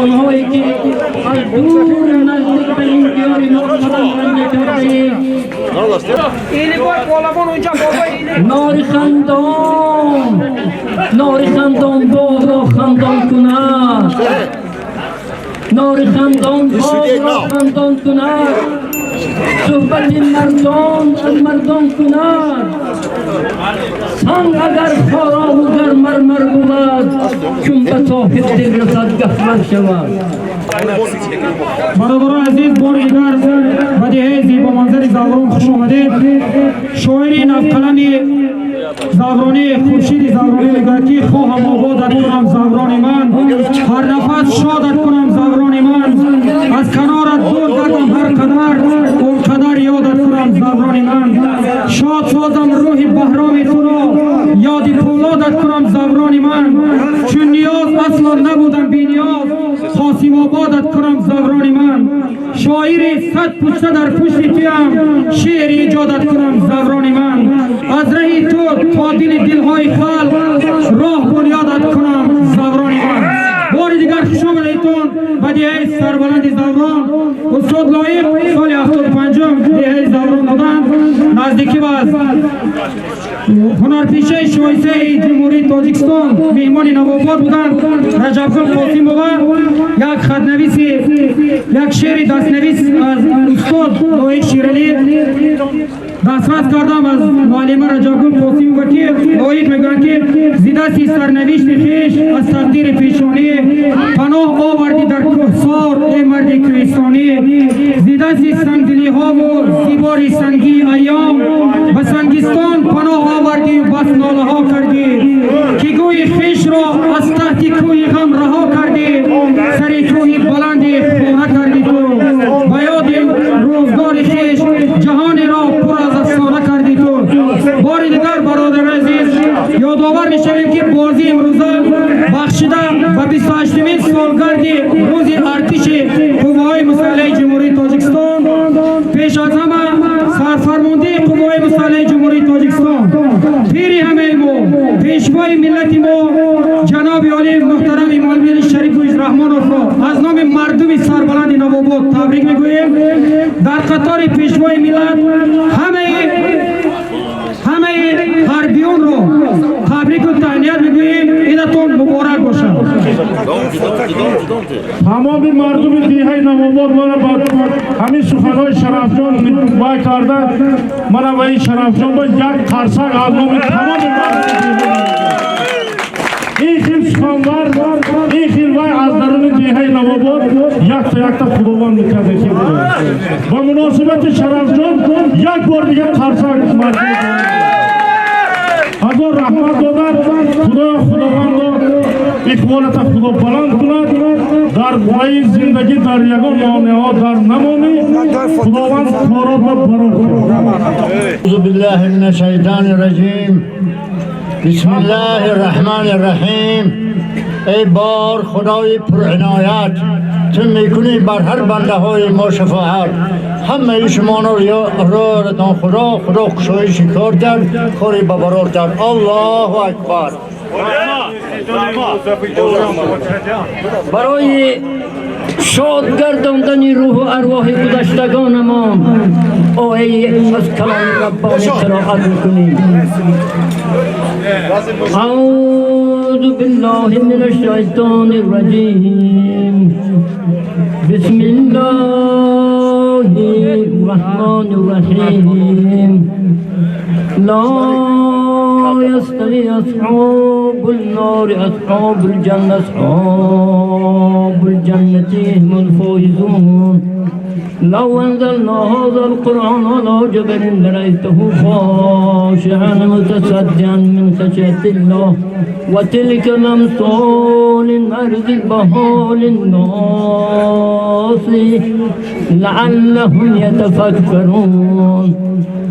آنهایی که از دور نزدیک به این دیار ما قدم رنج کرده نار خندان باغ را خندان کند نار خندان باغ را خندان کند صحبت مردان از مردان کند سنگ اگر خارا و گر مرمر بود چون به صاحب دل رسد گهور شود برادران عزیز بار دیگر بدیهه زیبا منظر زعفران خوش آمدید شاعر نوقلم زعفرانی خورشید زعفرانی میگوید که خواهم آبادت کنم زعفران من هر نفس شادت کنم زعفران من از کنارت دور گردم هر قدر یادت کنم زعفران من شاد سازم روح بهرام تو را یاد پولادت کنم زعفران من چون نیاز اصلا نبودم بی نیاز خواستیم آبادت کنم زعفران من شاعر صد پشته در پشت تویم شعر ایجادت کنم زعفران من از رهی تو تا دلهای خلق راه بنیادت کنم زعفران من بار دیگر خوش آمدیدتون بدیهه سربلند زعفران استاد لایق سال 75 بدیهه زعفران بودند نزدیکی باز هنرپیشه شایسته جمهوری تاجیکستان مهمان نوآباد بودند رجبگل قاسم بابا یک خطنویس یک شعر دستنویس از استاد لایق شیرالی دستخط کردم از معلم رجبگل قاسم بابا که لایق میگویند که زیدستی سرنوشت خویش از تقدیر پیشانی پناه آوردی در کوهسار ای مرد کوهستانی زیدستی سنگدلی ها و زیباری سنگی ایام به سنگستان پناه آوردی و بس ناله ها کردی که گوی خویش را از تحت کوی غم رها کردی سر کوی بلند خانه کردی تو به یاد روزگار خویش جهان را پر از افسانه کردی تو بار دیگر برادر عزیز یادآور میشویم که بازی امروزه بخشیده و 28مین سالگرد روز ارتش قوای مسلح جمهوری تاجیکستان پیش از همه سرفرمانده قوای مسلح جمهوری تاجیکستان پیری همه ما پیشوای ملت ما جناب عالی محترم مولوی شریف رحمان را از نام مردم سربلند نوآباد تبریک میگوییم در قطار پیشوای ملت همه حربیون رو تبریک و تهنیت میگوییم عیدتون مبارک باشد تمام مردم دیهه نوآباد مرا با همین سخنهای شرفجان وای کردن مرا و این شرفجان با یک قرصک از نام تمام مردم این خیل سخنور این خیل وای از درون دیهه نوآباد یک تا خداوند میکرده با مناسبت شرفجان یک بار دیگه قرصک مردم از آن رحمت دادن خداوند اقبالت خدا بلند کند در پای زندگی در یگان مانعات در نمانی خداوند کارات را برو کند اعوذ بالله من الشیطان الرجیم بسم الله الرحمن الرحیم ای بار خدای پرعنایت تو میکنی بر هر بنده های ما شفاعت همه شما را ردان خدا کشایش کار کرد کاری ببرار کرد الله اکبر برای شاد گرداندن روح و ارواح گذشتگانمان آیه از کلام ربانی قرائت میکنیم اعوذ بالله من الشیطان الرجیم بسم الله الرحمن الرحیم لا يستوي أصحاب النار أصحاب الجنة أصحاب الجنة هم الفائزون لو أنزلنا هذا القرآن على جبل لرأيته خاشعا متصدعا من خشية الله وتلك الأمثال نضربها للناس لعلهم يتفكرون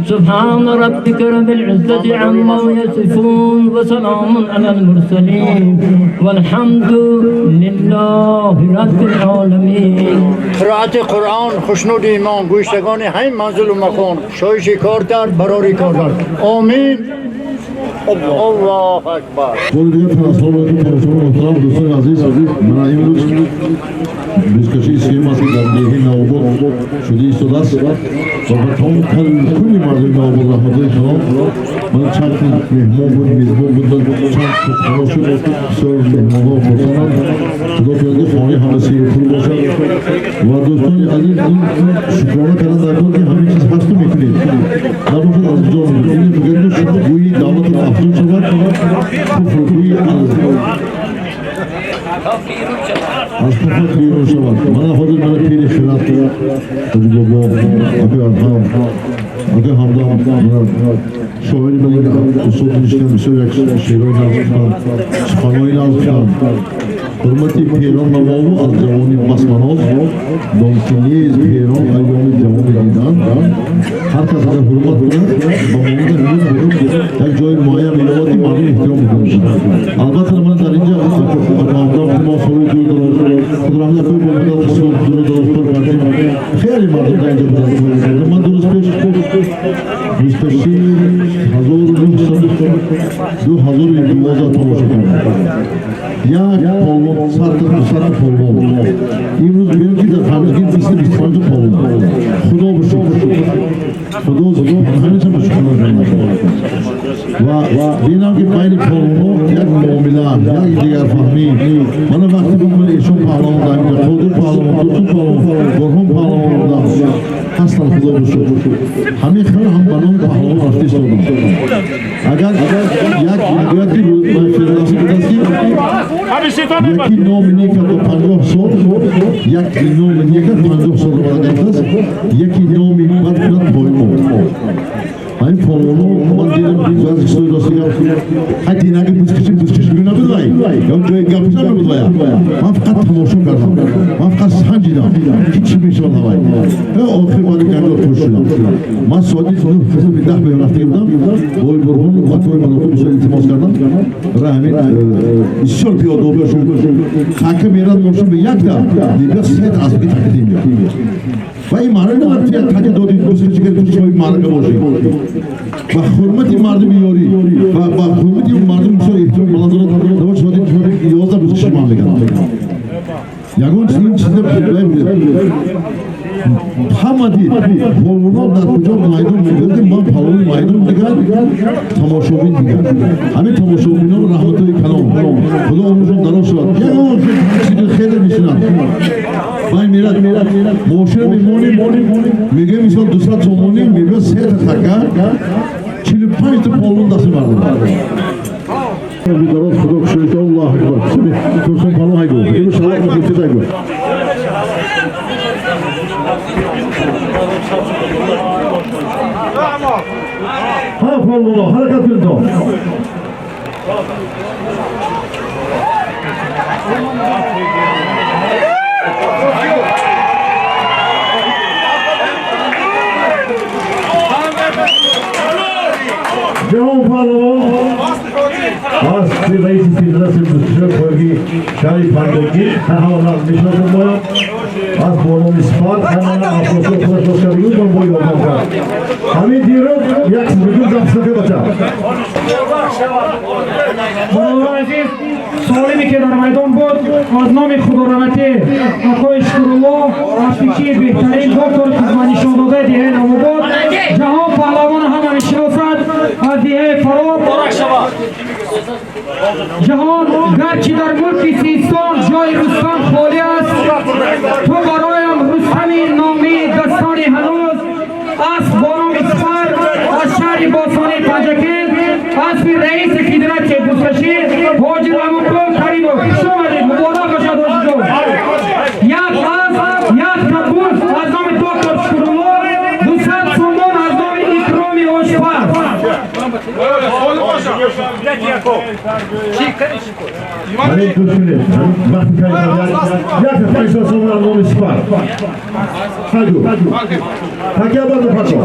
سبحان ربك رب العزة عما يصفون وسلام على المرسلين والحمد لله رب العالمين. قرائت قرآن خوشنود ایمان گوشتگان همین منزل و مکان شایش کار کرد براری کار کرد آمین. الله اکبر. قول دیگه تناسل محترم دوستان عزیز، من امروز 26 ماه در دیه نوباد شده ایستاده است و به تمام کلی مردم نوباد رحمت‌الله کنم. من چند مهمان بود، میزبان بودن، چند خوشحال شد، بسیار مهمان‌ها خرسندند. خدا کنه خانه همه سیر پول باشد و دوستان عزیز این شکرانه کردن در کار که همین چیز هست و میکنید نباشد از اینجا میکنید. این بگرد شد گویی دولت افزون شود، گویی از کفت بیرون شود. من خود من پیر خیرات حاجی بابا اگه ادهم اگه همدم شاعری من استاد نشتم بسیار یک شعرهای نازم کنم، سخنهای نازم کنم. حرمتی پیران نماو از جوانی مسمناز دامکنی از پیران ایام جوانی دیدن. هر کس اگر حرمت کند با مامود هنوز یک جای مایا میلواتی مردم احترام میکنشن. البته من در اینجا همدم ما سوی خود رحمت کوی با مدت سوی دور پر کردیم. خیلی مردم در اینجا بودن. من درست پیش 2012 تماشا کردم. یک پالون سطح پالون امروز بیرون که در خارجگیر 20-25 پالون. خدا بشکر خدا همیشه بشکر و بینام که بین پالون یک معامله یک دیگر فهمی. من وقتی بودم ایشون پالون دارم، خودر پالون، دوتون پالون، برهم پالون دارم. هستن خدا بشکر. همین خیلی هم بنام پالون رفتی شدم. اگر یک بود من فرناسی یکی نومینی که تو 50 سال یکی نومینی که 50 سال رو بدهد یکی نومی بعد کنند پایمون این پالونو من دیدم بیزار سوی راستی حتی نگه بوزکشی بینا بدوایی یا جای گپش نبودوایی من فقط تماشا کردم، من فقط سنجیدم هیچی میشون نوایی آخر باری که اگر خوش شدم من سعادی خودم به 10 به رفته بودم بای برهون و توی مناطق بسیار التماس کردم برای همین بسیار پیاده و بشون خاکه میرد ماشین به یک تا دیگر 3 تا از بگی تکتیم بیاد و این مردم وقتی یک تکه دادی بسکشی که توی شوی مردم باشی و حرمتی مردم یاری و حرمتی مردم بسیار احترام بلند دارد شدید 11 بسکشی من بگم یکون این چیز بگم همه دید پالونا در کجا مایدون میگردیم من پالونی مایدون دیگر تماشابین دیگر همین تماشابین ها رحمتوی کلام خدا عمرشون دراز شد یک آن چیز خیلی میشنند باید میرد موشر میمونیم میگه مثال 200 تومانی میگه 3 تا تکر 45 تا پالون دست مردم دراز خدا کشید الله اکبر ترسون پالون های گو اینو شلاق مخلصیت های گو ها پالونا حرکت کنید جهان پالون از رئیس سیدرس بسیار خوگی شهری پندگی تحوالا میشناسم باید از بانون اسفاد همانا افراسو خودش کردیون من باید آدم کرد همین دیروز یک سبیدون زفصفه بچه برادر عزیز سوالی که در میدان بود از نام خدا رحمتی آقای شکرالله افیکی بهترین دکتر خدمت نشان داده دیه نوباد جهان پهلوان همه میشناسد از دیه فراب جهان گرچه در ملک سیستان جای رستم خالی است تو برایم رستمی نامی دستانی هنوز از بانام اسفر از شهر باسانی پنجکین از بی رئیس فدراسیون بوسکشی حاجی رحمت‌الله کریمو خوش آمدید مبارک باشد حاجی جان یک کپوس از نام دکتر شکرالله 200 سومان از نام اکرامی آشپز همین دوستونه وقتی که یک پیسا سومان از نام اسفر خیلی تکی عباد پاکو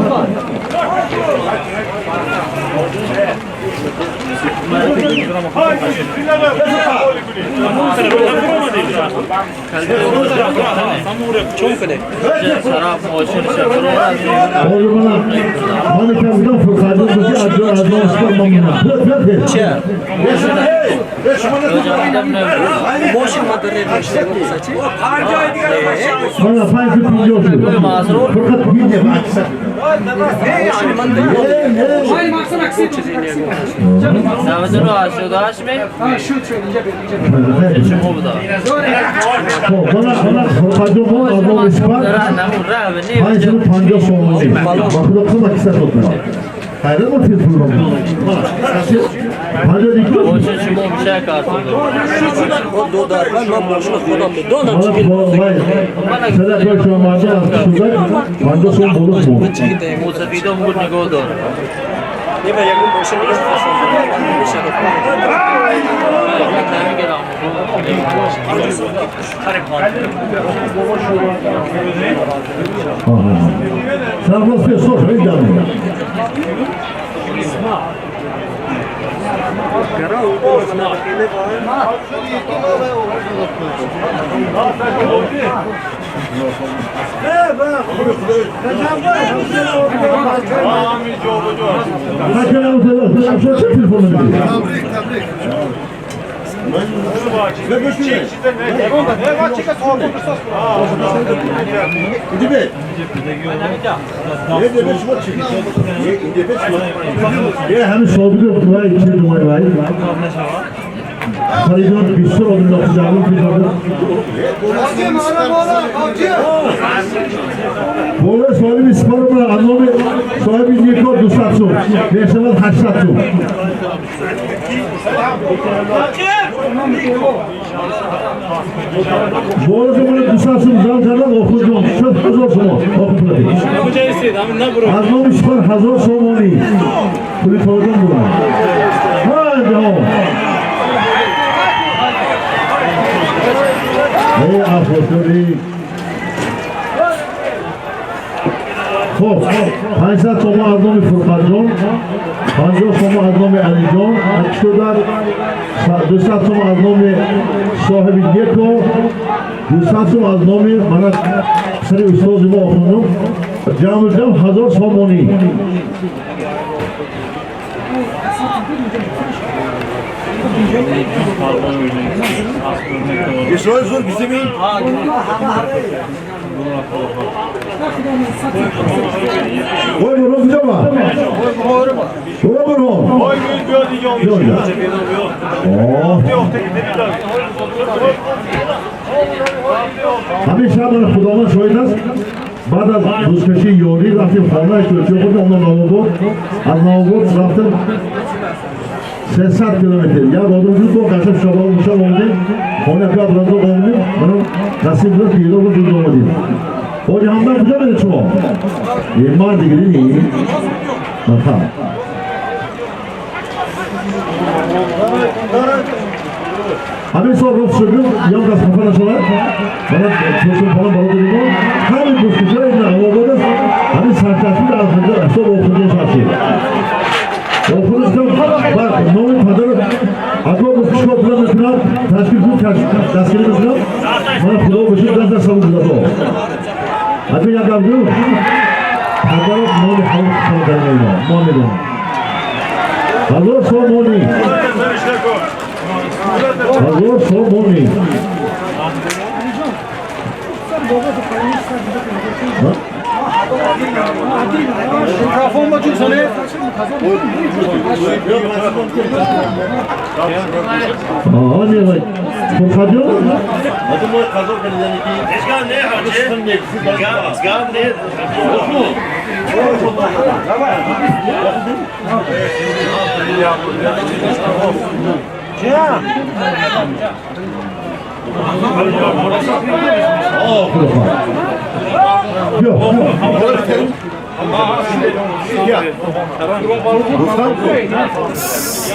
همین صابقه اقتدای چه دومای باید خریدان بیشتر آدم نقص جمعون پیدا بوله صاحب اسپار رو انام صاحب یک و 200 سو نشود 800 سو بوله که من 200 سو زن کردن آخود جان شد 1000 شما آخود پلاتی از نام اسپار 1000 سومانی پولی پاردن بودن ها جهان ای افرادی خب 500 تومان از نام فرقت جان 50 تومان از نام علی جان 200 تومان از نام صاحب یک و 200 تومان از نام من سری استاد ما آخوندم جمع 1000 تومانی İsrail zor bizim iyi. Oy bunu bir de var. Şura bunu. Oy bir Yok ya. همیشه من خداوند شاهد است بعد از روزکشی یوری رفتیم خانه اشتراکی خودم اونو نوابود از نوابود رفتیم 300 کیلومتر یا رادومجو تو قشب شباب موشا بودیم خانه که ابرازو بودیم منو نصیب رو پیدا بود جز آمدیم او جهاندار کجا بده شما؟ یه مار دیگری نی؟ نفهم همین سال رفت شدیم یا دست خفه نشود من توسون پاهم بالا داریم همین روزکشه این نوابود است همین سرچشمی از خدا احساب اخوندی شد Okulun bak nomin pazarı akıl kuşku oturan mesela teşkil bu teşkili mesela bana kulağı başı biraz da savundu da o. Hadi ya kaldı. Pazarı nomin halk kuşku nomin. Hazır son nomin. Hazır son nomin. Mikrofon bakın sana. Aa ne var? Korkacak mı? Adım o kazor kanıdan iki. Eskan ne hacı? Eskan ne? Aa korkak. Yok.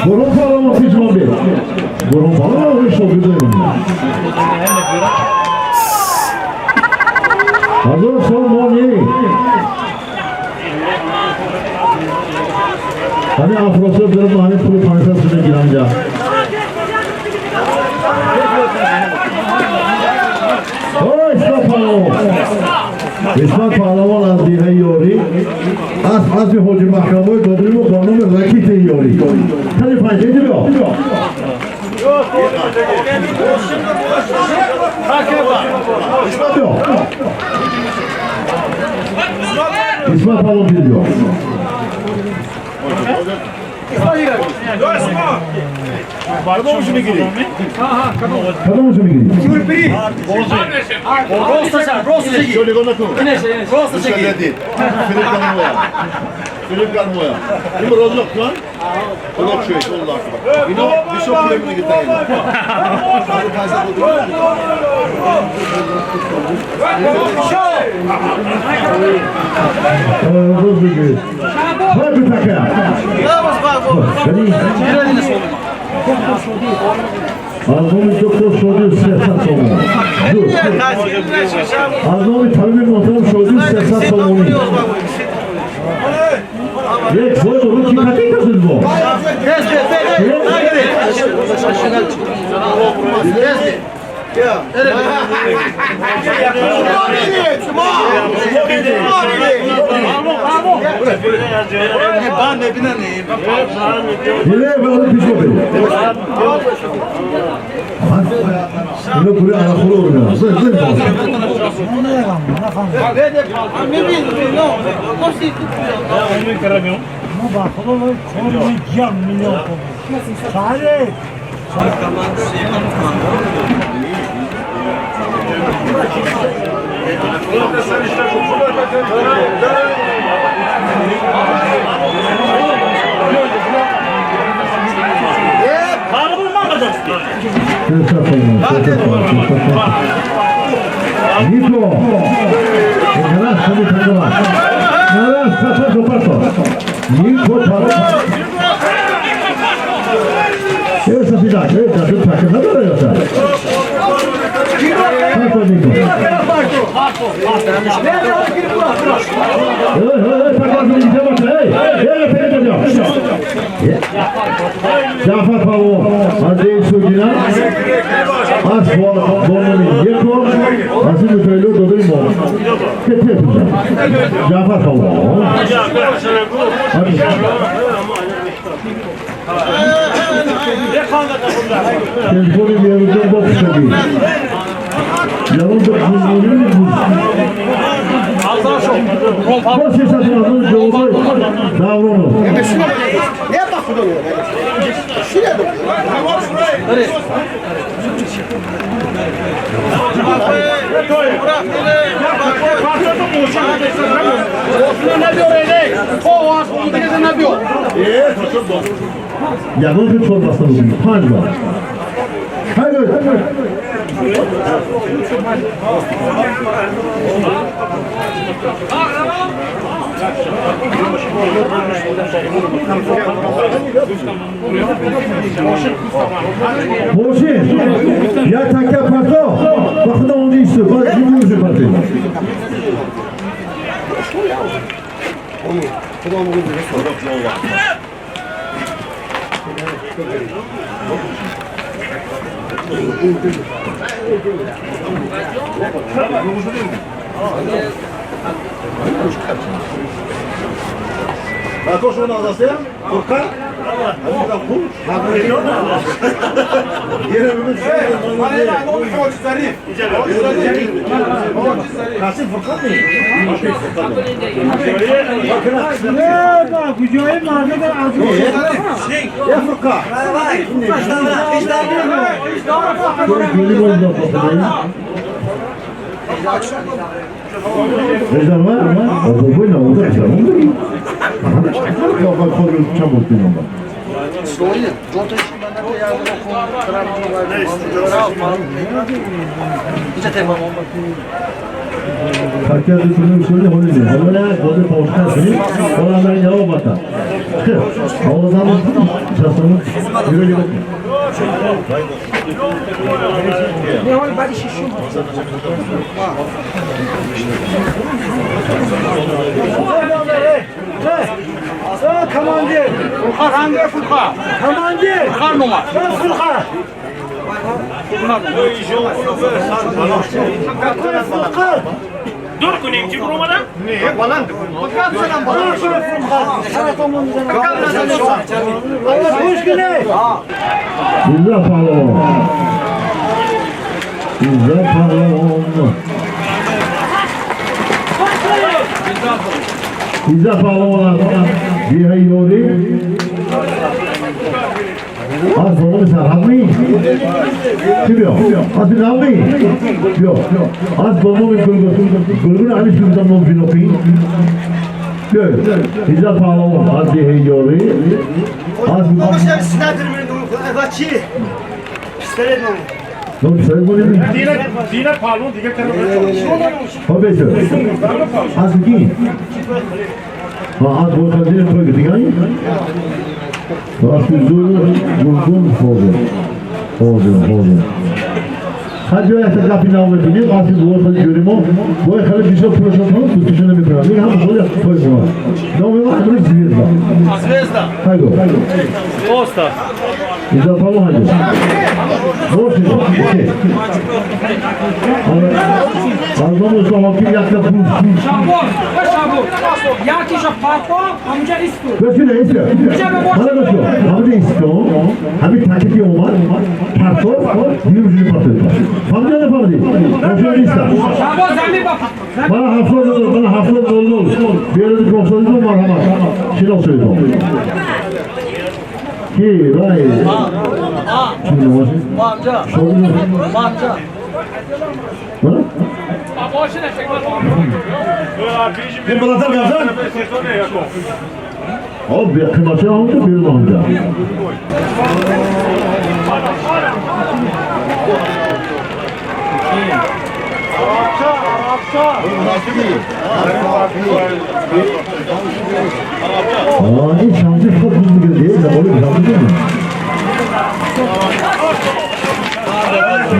Burun bağlamak hiç mi bir? Burun bağlamak hiç mi bir? Hazır son moni. Hani afrosuz biraz hani pulu pansasına giranca. O İsmat Pahlevan az diye yori. Az bir hoca mahkamı dodrumu konumu rakite yori. Hadi pansayı diyor. İsmat yok. İsmat Pahlevan biliyor. Pardon mu şimdi gireyim? Kadın mı şimdi gidiyor? Şöyle konakım. Şöyle değil. Filip kalmaya. Filip kalmaya. Şimdi rozluk lan. Rozluk şöyle. Allah akbar. Bino bir şok filmini getireyim. Rozluk gibi. Hadi takaya. Ağzımı doktor soruyor sesat olmuyor. Dur. Ağzımı tabii motorum soruyor sesat olmuyor. Yek boy olur ki kaçı kasız bu? Nereye bağlı pişko beni? Bunu buraya anakolu olur ya. Zır zır kalsın. Niko, nara sami tangola, nara sasa sopato, Niko para. Esa fida, esa tu takı ne kadar yasa? Sasa Niko. Hey, takasını gidemez, hey, pek ediyor. Cafer Pavlo, Andrei Sugina, az bonomi yeko, nasıl böyle dodurimo. Ketir. Cafer Pavlo. Hadi. Telefonu yanımda bak tabii. Yanımda bulunduğunu bu ses atmanın yolu davronu. Ne bakıyor? Şuraya bak. Yakın bir çorbasını bulun. Hadi bak. Hadi. Moşin, ya takya parto, bakın onu istiyor. Bak gibi bir parti. Ako şunu azasya? Furkan? Hadi da bu. Hadi ediyor da. Yine bir şey. Kasım Furkan mı? Ne bak, gücüğü mahallede azı. Ya Furkan. Gönül oldu bakın. Rezan var mı? O bu ne oldu? Yok bak koyun çabuk bir numara. Herkes düşünün şöyle hoş diyor. Havana kodu tavşansın. Olanlar cevap atar. Havadan çasını yürüyecek. Ne var bari şişiyor. Komandir. Furkan hangi Furkan? Komandir. Furkan numara. Ben Furkan. Furkan. Dur kuneyim kim Roma'da? Ne? Balan. Bakalım sana Bana şöyle Furkan. Sana tomundan. Allah hoş güney. İzzet Palon. İzzet Palon. İzzet Palon. Diye yori. Az bunu mesela hamli. Kim yok? Az bir hamli. Yok. Az bunu bir gülgün aynı şundan mı bir nopi? Yok. İzzet Palon. Az diye yori. Az bir Başka sizlerdir benim. Evatçı. Pistolet mi? non sei come dire. Dine palon diye Vabbè, az ki. Az bu kadar çok gidiyor. Az bir vurgun oldu. Hadi ya sen kapıyı alma beni. Az bir vurgun görüyorum. Bu ekranı bir şey profesyonel tutuşuna bir problem. Ya bu ya koyma. Ne oluyor? Adını zvezda. Zvezda. Haydi. Osta. İzah falan haydi. Boşun. Almamız da vakit yakla bu. Şabur, şabur. Yaki şapapa, amca istiyor. Götüne istiyor. Bana götürüyor. Amca istiyor. Abi takip ediyor var. Parto, yürüyüşünü patlatıyor. Amca ne falan değil. Götüne istiyor. Şabur zami bak. Bana hafıza dolu. Bir yerde bir konsolidasyon var ama. Şimdi o söylüyor. Ki, vay. Şimdi ne var? Amca. Sorun yok. Amca. Ha? Bir balatan gelsen. Abi bir kıymatı aldı bir amca. Hiç şansı çok hızlı değil de oğlum şansı değil mi?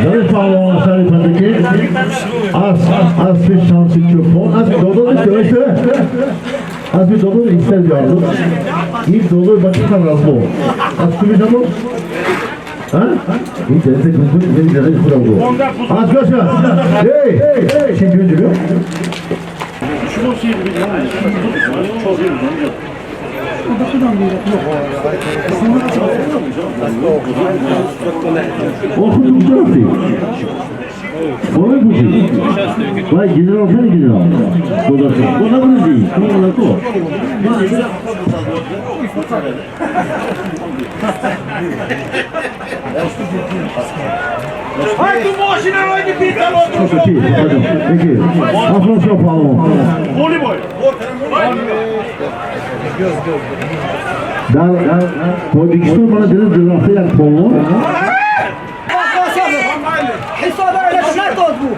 Zarif Allah'ın sarıfındaki az bir şansı çok. Az bir dolu söyle. Az bir dolu ister diyordu. İlk dolu bakışta razı ol. Az kimi zaman? Ha? İlk denize kızdı, ileri denize kuraldı. Az göster. Hey! Şimdi ödülüyor. Şunu şey çok iyi. Okudum tarafı. Bana bu değil. Vay general sen general. Dolaşın. Bana bunu değil. Bana bu. Haydi boşuna haydi bir tane. Çok iyi. Hadi. Peki. Afros yapalım. Voleybol. Dar Koydikistan bana dedi draftı yak kolu. Hesabı öyle şart oldu bu.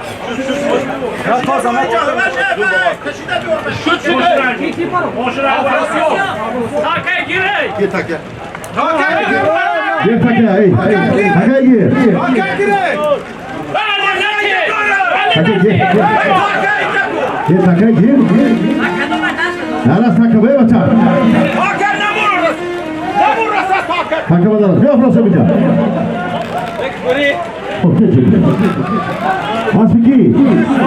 Gir tak ya. Gir takaya hey. Takaya gir. Takaya gir. Gir takaya gir. Nara takabaya batar. Takabada. Ne afrosa bir daha. Aspiki.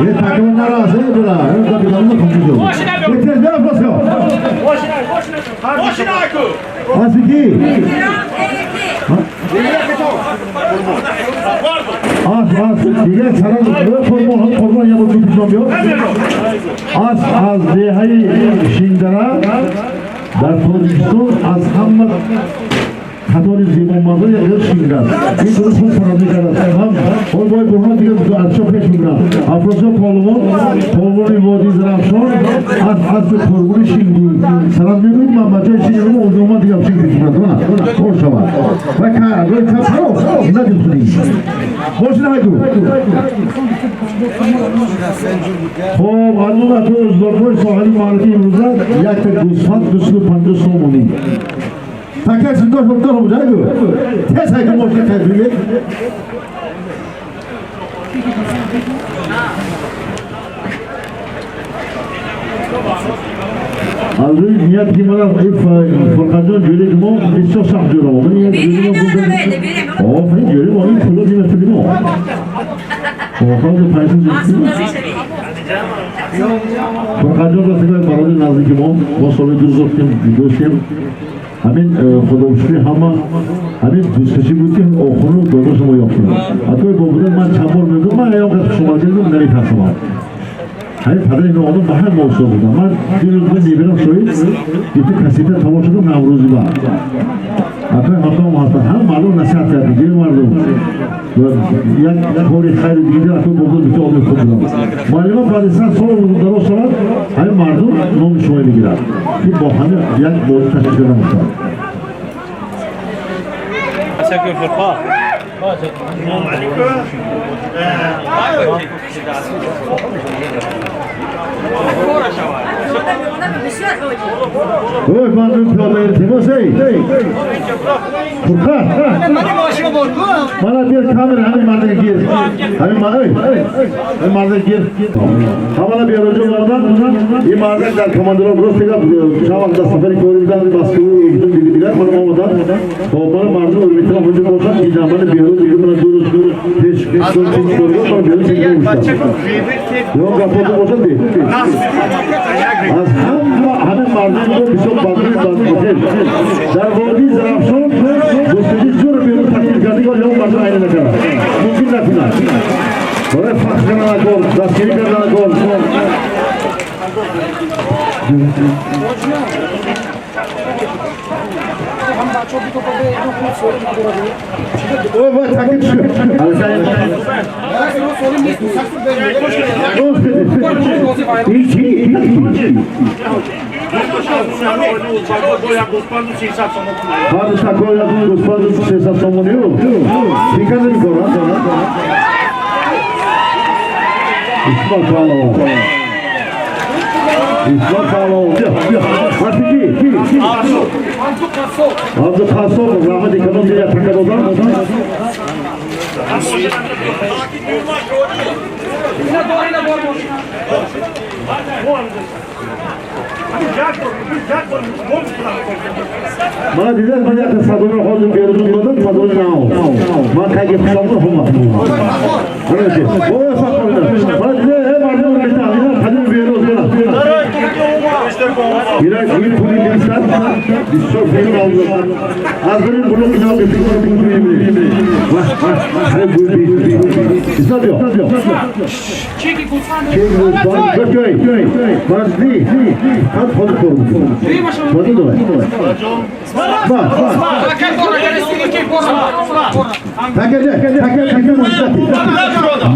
Ye takımın narası bura. Önce bir dalga konuşuyor. Yeter ne afrosa. Boşuna akı. Aspiki. Az. Diğer sarı forma yapıp tutuyor. Az dehayı şindara. Darfodiston az hamma Katholic zimonmazı yakır şingar. Bir durum çok parazı kadar. Oy boy burhan diye çok peşingar. Afrosa kolunu vodi zrafson az bir korgunu şingi. Saran bir gün mamacı şingi olduğuma diye yapışık peşingar. Orsa var. Ve kara böyle kapro. Ne diyorsun? Boşuna haydu. Xo'p, Allah to'g'ri zo'rbo'y sohali ma'rifiy imrozlar yakta gusfat duslu pandu somuni. Taka sindosh bo'lib turibdi-ku. Tez haykal boshqa tadbirga. از روی نیت که من فرقدان جوری که ما بسیار سخت جورا ما من جوری ما آفرین جوری ما این پولو دیمه تدیم ما آفرین پیسه جوری فرقدان را سکای برای نزدیک ما سال دوستیم همین خدا بشکری همین دوستشی بود که آخرون داداش ما یافتیم حتی با بودن من چند بار میگم من ایام که شما دیدم نمیترسم همین پدر اینو آدم به هم موضوع بودم من دیروز میبینم شوید دیگه کسیده تمام شده نوروزی با حتی حکام هستن هم مردم نصیحت کرد دیگه مردم یک کاری خیر دیگه حتی بودن دیگه آدم خود بودم معلومه پادستان سال بود درست شد همین مردم نام شما میگیرد این با همه یک بازی تشکیل کردن میشد تشکر فرقا اوه من پیاده ارتباس ای فرقا مالا بیر کامل همین مرده گیر همین مرده گیر همالا بیر رجوع مردن این مرده در کماندرها برست دیگه شما وقت سفری کوری بدن باسکوی دیگه من آمدن با من مردم رو میتونم وجود باشد این زمان بیارو دیگه من دور پیش من بیارو چیزی میشتم یا گفت باشد دی از همه مردم رو بسیار باقی باید در وادی زرافشان گستجی جور بیرون تشکیل کردی که یا مردم اینه نکنه ممکن نکنه برای فخر کردن نکن دستگیری کردن نکن اوه باید تاکید شد Hadi takoya gospodu sesa somoniu. Dikkat edin koran. İsmail Palo. İsmail Palo. Hadi ki. Abdü Kaso. Rahmet ekonomiye takar odan. Bana dediler ben yakın sadonu holdum bir yolum buldum sadonu ne ol? Ben kayıp sandım olmaz. Öyle şey. O yasak oynar. Bana dediler hem ardından bir tane kadın bir yolum buldum. Biraz iyi puli demişler. Biz çok film aldılar. Azların bunu bina getirdiler bunu yemin. Bak. Hadi bu bir. İstat yok. Çeki kutsan. Köy. Bana dedi. Hadi fazla korun. Fazla da var. Bak. Takacak.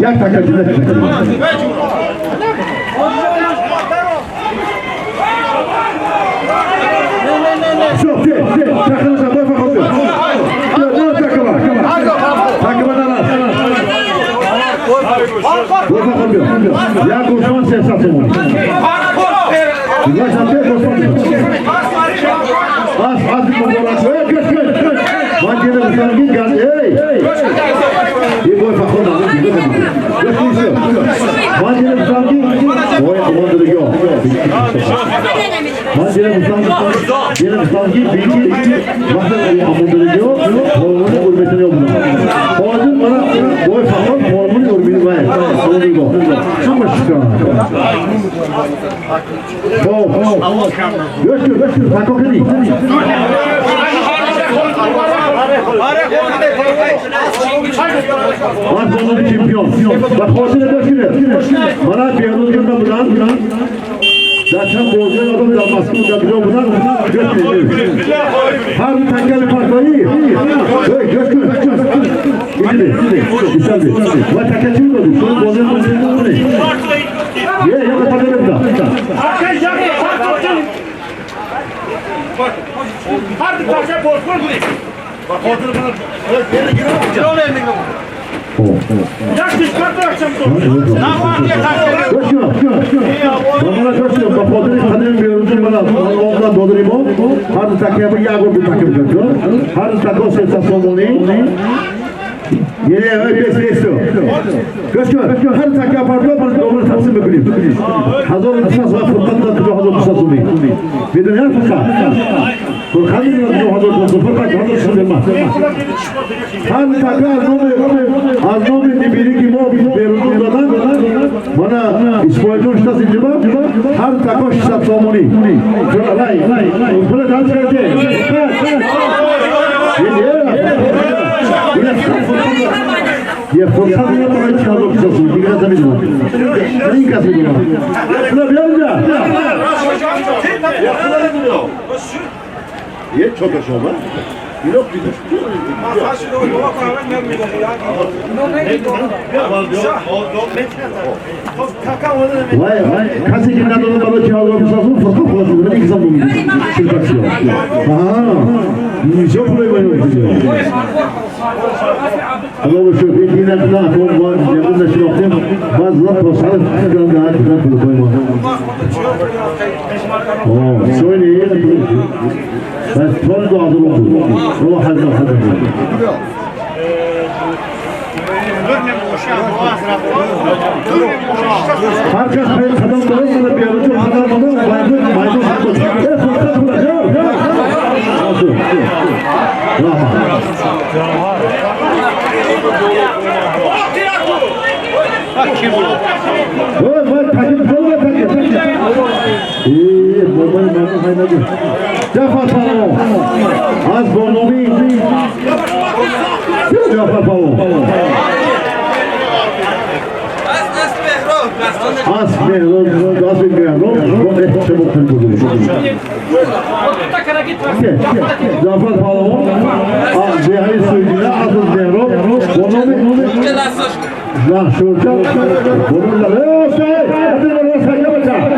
Yak takacak. Çok şey. Takılırsa da bakıyor. Dur takıma. Takıma da var. Dur bakıyor. Ya kurşun ses atıyor. Güzel şapkaya kurşun. Az bir konular. Göç. Mancını sanki geldi. İyi boy fakir da. Göç. Mancını sanki. Boy amandır yok. Mancını sanki bilgi. Bakın amandır yok. Boyunu hürmetini yok. Boyun bana boy fakir. Boyunu hürmetini var. Boyunu yok. Çok şükür. Göç. Fakir kedi. Antrenör şampiyon. Bak hoşuna dökülür. Bana bir yolunda bulan. Zaten boğazın adam dalmasını da biliyor bunlar. Götürüyor. Her bir tenkeli parçayı. Götür. İçine. İçeride. Bak tenkeli mi oldu? Sonra boğazın boğazın ne? Ye da tabii da. Hadi parça boş ver. Bak otur bana. Yere gir. Yol elini. Yaş çıkartı akşam sonra. Tamam diye takıyor. Bana gösteriyor. Bak otur kadın bir yorumcu bana. Ondan doldurayım o. Hadi takıya bir yağmur bir takım yapıyor. Hadi takı o sensasyon bunu. Yine besto. Kaçkar, her takya parla bana doğru tahsil mekuliyim. Hazır kısas var, fırkan da tuzu hazır kısas umi. Bidin her fırkan. Fırkan da tuzu hazır kısas, fırkan hazır kısas bilmem. Her takya az nomi dibiri ki mo berudun dadan, bana İsmail'in ştas incima, her takya ştas somuni. Lay, bunu dans edeceğiz. Ya Furkan ya bana çıkardı kısasını, bir kere tabii bu. Senin kası bu. Şuna bir amca. Ye çok aşağı var. Yok bir de. Vay vay. Kası kimden dolayı bana çıkardı kısasını Furkan kısasını. Ne kısa bu? Şirkatçı. Aha. Çok buraya bayılıyor. Allah şükür yine daha çok var. Yakında şu nokta bazılar prosarı çıkan daha çıkan kılık koyma. Söyleyin. Ben son doğadır oldu. Allah hazır. Herkes benim kadınlarım bana bir aracı kadar bana maymun hakkı. Vay takip olma takip. Babayı memnun haynadı. Cafer Palo. Az bonomi. Cafer Palo. Az mehron. Bu ne çabuk tanıdı. Cafer Palo. Az zehayı söylediler. Az mehron. Bonomi. Nah şurada. Bununla. Hadi bana sayı bakalım.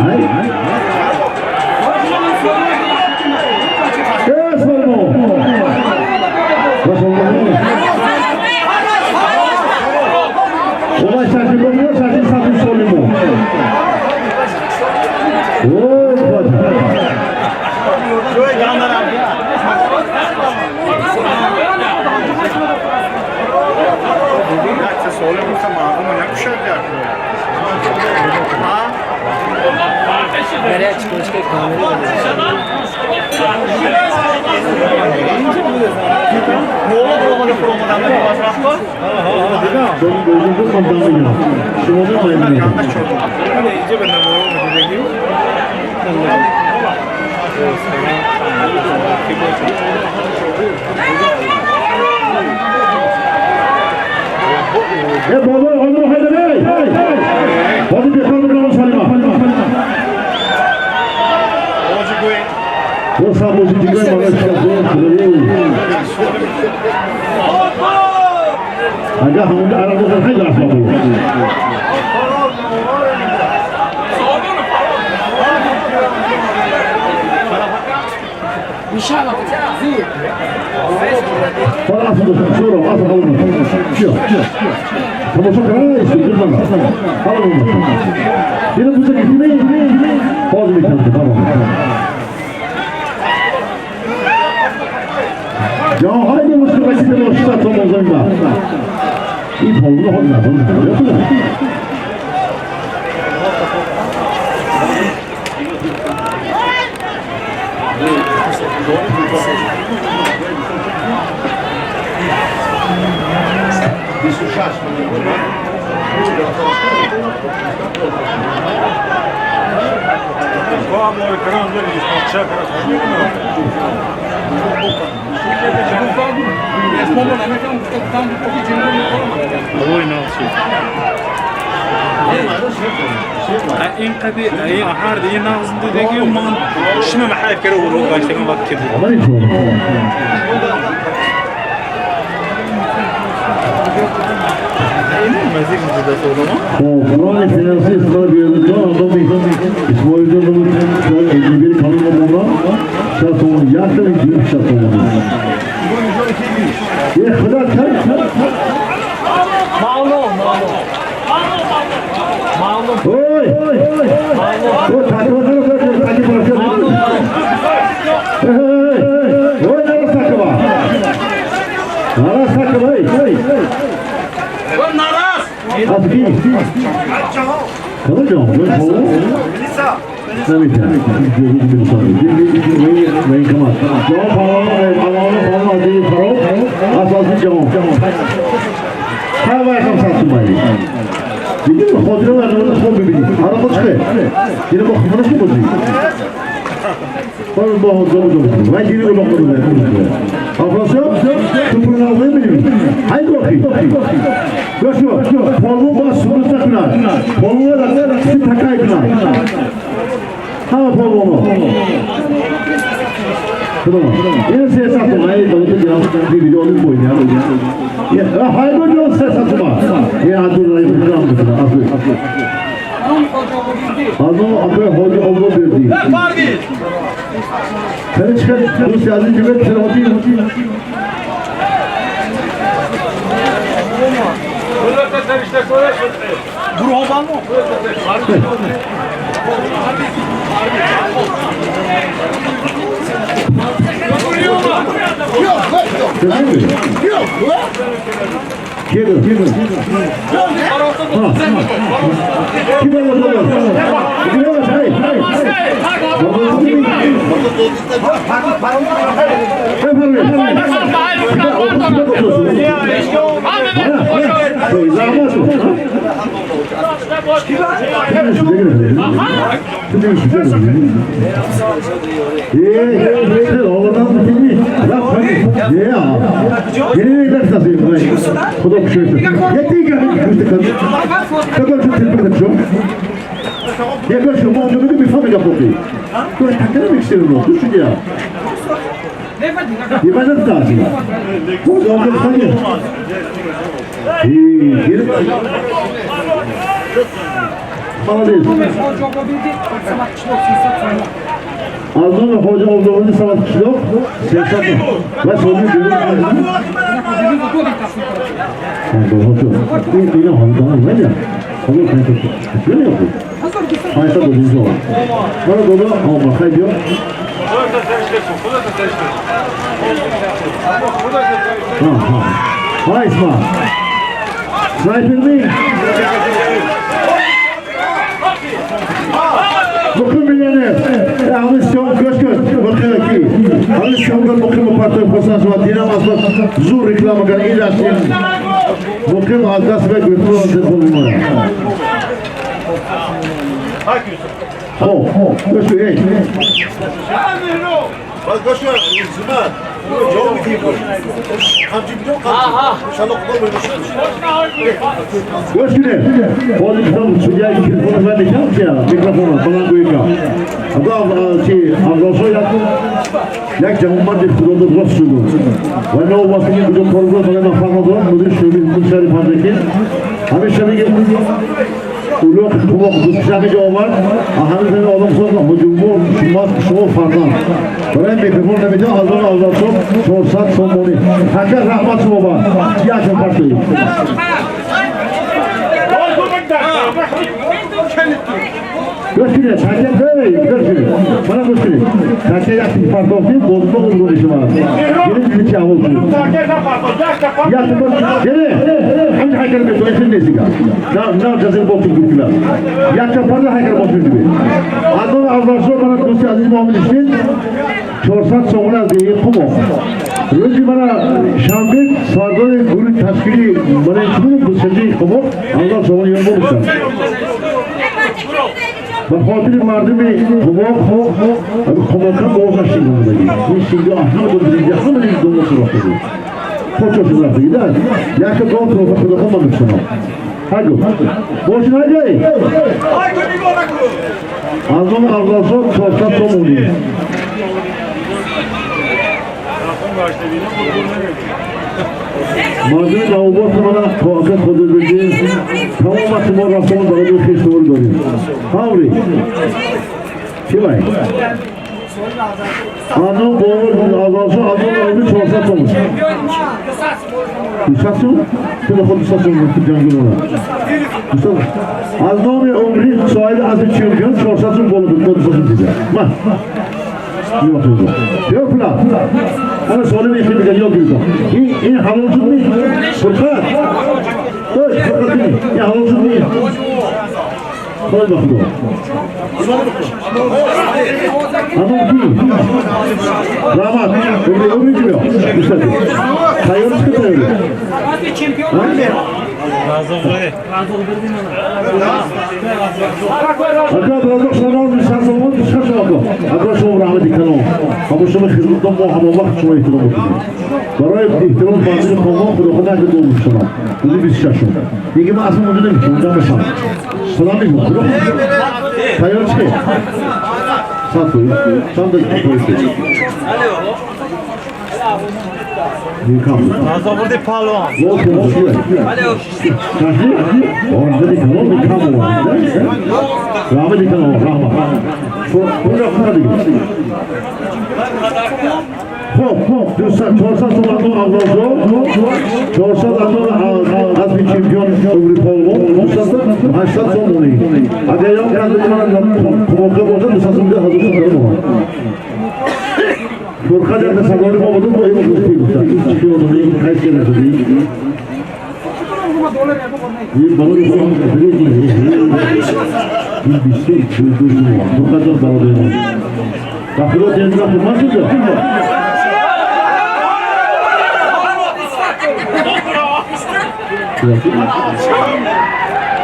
Hayır. Yes, Marmo. Olay şarkı konuyor, şarkı satış oluyor. Ooo, bak. Şöyle yanlar abi. Söylemesem ağzıma ne kuşak yapıyor? Nereye çıkıyor? Baba, onu haydi bey. Hadi bir kaldır Salima. O sabırcı güven bana çıkardı. Aga hamda aramızda haydi asmadı. İnşallah. Zil. Para asıldı. Sonra asıl alın. Şu. Tamam çok karar istiyor. Alın. Yine bu sefer gitmeyin. Fazla bir tane. Tamam. Ya haydi Mustafa Çiğdem'in hoşuna tomozlarında. İp oldu, onlar. Yapın. Bir su şaş. Vamos, caramba, eles estão Ой, ناصر. این قضیه این هر دی ناز دیگه من شما محل کرده و رو باشه که وقت کردی. این مزیک مزیده سولما. Kur'an finansı ısrar bir yerde adamı İsmail'den adamı bir kanunla buna şartonu yakın bir şartonu. Ya kadar Oy! O takımları da takip bırakıyor. Oy ne takıma? Naraz takıl hey. Naraz! Hadi bir. Kalacağım. Ben falan. Tabii ki. Gözü gibi sanırım. Ben kamat. Cevap falan değil falan. Asası cevap. Havaya kapsattım bari. Bildin mi? Kodra var. Orada son bir bilgi. Araba çıkıyor. Yine bak kafana su bozuyor. Bana bu zoru. Ben yine de bakmadım. Afrasyon. Tıpırın aldığı benim. Haydi bakayım. Görüşü. Polun bas sunu takına. Poluna da sizi takay kına. Hava polunu. Tamam. Yine ses atma. Hayır dalıtı bir video olayım boyun ya. Hayır hocam ses atma. Ya Abdullah'ı bırakıram mısın? Abdullah hoca oğlu verdi. Seni çıkar. Bu siyasi cümle sen o değil. Burhan mı? Gelin. Kim olur? Gidiyorlar. Hayır. Yaklaşıyorum, onları bir fabrika yapıldı. Böyle takılmak istiyorum o, düşün ya. Yapacak da aslında. Bu onları tanıyor. Gelin. Bana değil. Azdan ve hoca olduğunu sanatçı yok. Sen satın. Ben soruyu görüyorum. Yine hanımdan var ya. Olur kanka. Şöyle yapıyor. Hayata dolucu olur. Bana dolu alma. Kaybıyor. Tamam. Hay İsmail. Sniper mi? Bakın milyoner. Alışyon göç. Bakın ki. Alışyon bakın partı posası var. Dinamazlar. Zur reklamı kan ilaçın. Bakın altas ve götürü oldu. Göçü hey. Bak göçü zıma. Yok bir tipo. Hamci bir yok. İnşallah kullanmayı başarır. Göçü ne? Oğlum kitabı suya mikrofonu ben diyeceğim ya. Mikrofonu falan koyuyor. Adam şey Avroso yaptı. Yak camımdan bir kuruldu Ross'uydu. Ve ne olmasın ki bütün korkular bana fazla doğru. Müdür şöyle dışarı fazlaki. Abi şöyle geldi. Ulu kubuk dışarı var. Ahanın oğlum sonra hücumu şumat şov fardan. Ben mikrofonla bir de ağzını ağzını sorsat somoni. Hakkı rahmat baba. Yaşın partıyı. Göçüne, tercih böyle, göçüne. Bana göçüne. Tercih yaptım parti olsun, bozma olur işim var. Gelin bir çağ olsun. Yaptım bak, gelin. Hangi haykırı bir dolaşın neyse ka. Ne yapacağız bozsun gürküler. Yapacağım parti haykırı bozsun gibi. Adını avlarsa bana dostu Aziz Muhammed için çorsat sonuna değil, kumu. Rözi bana Şambek, Sardoğlu, Gürü, Taşkili, bana içimi bu sözü kumu. Allah sonra yön bulursa. بخاطر مردم قماق قماقا باقش شنگونه این شنگه احنا بودید همه این دنیا سراخ بود پاچه شده رفته ایده یک گام تو خدا خود من بشتنا هگو باشن هگی ازم اغلاسان ساستان تو مونی مردم دعوات من خواهد خود بگید تمام شما رفتمان دقیقی خیشتور داریم هاوری چی باید؟ آنو باور آزاسو آنو باوری چواسط olmuş. Uçaksın? Şöyle kod uçaksın Cangil ona. Uçaksın. Aznami umri suaylı azı çılgın çorsasın bolu kod uçaksın size. Bak. İyi bakıyoruz. Yok falan. Ana sonra bir şey bir geliyor diyoruz. İyi havuzun değil. Fırkat. Dur, fırkat değil. İyi havuzun değil. Koy bakıyor. Adam değil. Ramat. Ömrü gibi yok. Müsaade. Sayıyoruz ki sayıyoruz. Arkadaşlar razı sonra bir şans olmadı, bir şans olmadı. Arkadaşlar rahmet dikkat Hamusuma hizmetten muhabbet şuna ihtiram ediyor. Baraya ihtiram bazı konum bu kadar da olmuş sana. Bunu biz şaşırdık. Peki ben aslında bunu dedim ki ondan da şans. Selam yok. Sayıyoruz ki. Satıyor. Sen de koyuyorsun. Nazım burada palvan. Yok yok. Alo. Orada bir kanal bir kanal var. Rahmet bir kanal var. Burada kadar değil. Hop. Düzsen çorsa sonunda avlazo. Çorsa da az bir şampiyon ömrü polvo. Düzsen haşlat son onu. Hadi yok kadınlarla komoka boza düzsen de hazır tutalım onu. Furkan da sanırım olmadı bu evi tutuyor. Çıkıyor onu değil. Kaç kere tutuyor. Bir balık yapalım. Bir şey çözdüğüm var. Furkan da balık yapalım. Bakıyor deniz yapılmaz mıydı?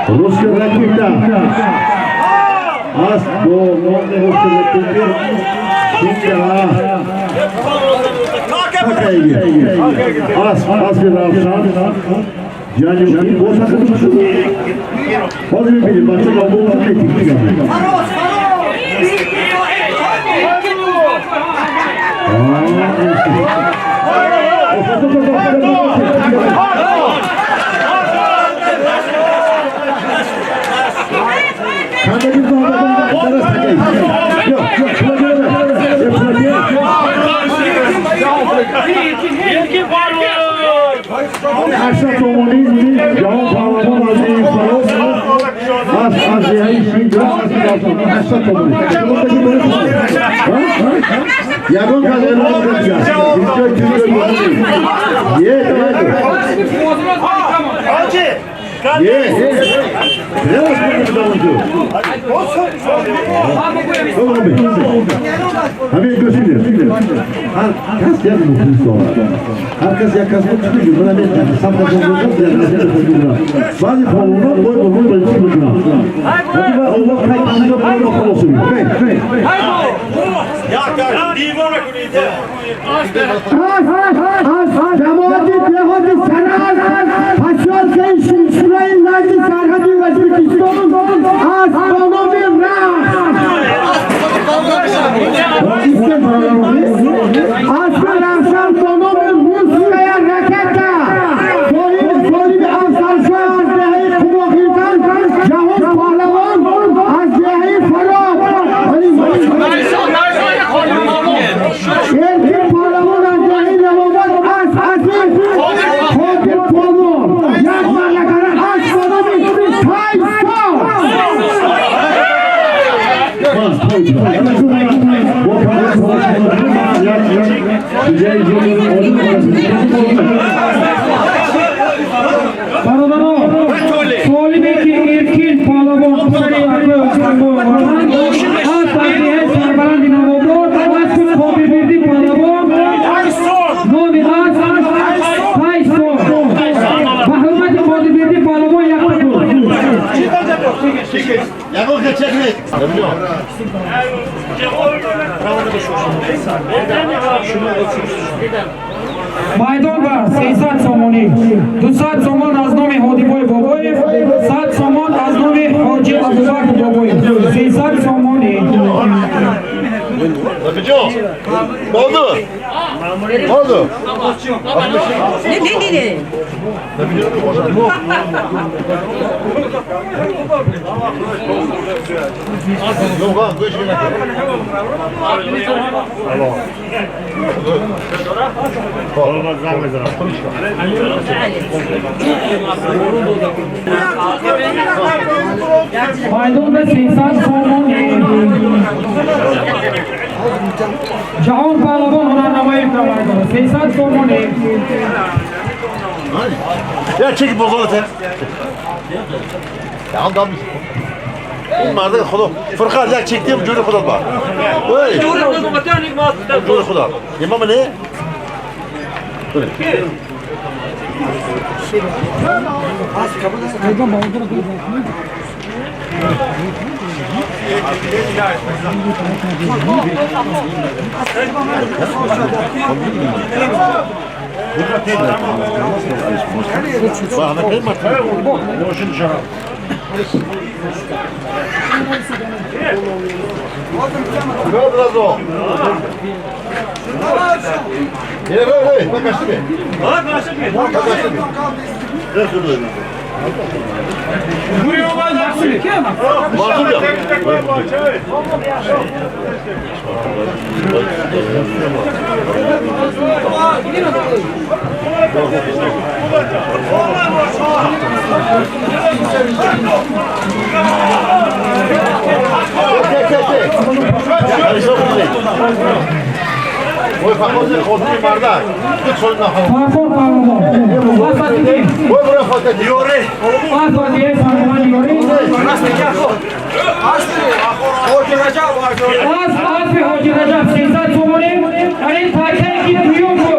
Rusya rakipta. Az bu nokta Rusya rakipta. Şimdi az bir ravşan. Yani bu takımı şu. Hadi bir bilin. Başka da bu var. Teknik geldi. Haşlat Omoni'nin yağın parlaman azeyim falan. Az yayın şimdi Haşlat Omoni. Buradaki böyle Yagon kadarını alacağız. Ye tamam. Ye. Ne olsun bu davulcu? Abi gözünü. Herkes geldi bu sonra. Herkes yakasını tutuyor. Buna bir tane sapla koyuyorlar. Bazı konular boy çıkıyor. Hadi ben Allah kaydında böyle olsun. Cemaati Yahudi Sanat Paşal Keyşin Şurayın Nazi Sarhadi Vazirkistan Astronomi Astronomi Rusya'ya raketa Soyun Avsarşa Azdehi Kumohir'dan Yahut Pahlavan Azdehi Farab Erkin Pahlavan Azdehi Levavat Asasi Kodir Polvo Yakmarla Kara Astronomi Tayso Paradano Solideki Erkin Pahlavan Asadiye Sarbaran Dinamo Asıl Kobi Birdi Pahlavan Novi Asas Tayso Bahırmacı Kobi Birdi Pahlavan yaklaşıyor. Yagon geçecek. Майдонга 300 сомонӣ 200 сомон аз номи Ҳодибой Бобоев 100 сомон аз номи Ҳоҷи Абубакр Бобоев 300 сомонӣ Bakıcı. Ne oldu? Ne oldu? Ne? Yok lan, bu iş güne. Майдонга 300 сомонӣ جهان پهلوان هنرنمایی می‌کند 300 تومان Ya çek bozuldu sen. Ya ondan bir. Bunlarda Xudo. Fırqat ya çektim Cüri Xudo var. Oy. Cüri Xudo. Yemam ne? Dur. Bahane kıyma. Boşun şarap. Böyle biraz o. Yine böyle. Bak kaçtı bir. Bak kaçtı bir. Bak kaçtı bir. Ne söylüyorsun? Buraya olacaksın ki ama. Mahsul yok. Oy fakir kodunu bardak. Git sonuna hava. Parkur pavlon. Asfaltı. Oy buraya fakir diyor. Asfaltı sarman yori. Asfaltı Hoca Recep 300 تومان. این تاکه کی دیو کو.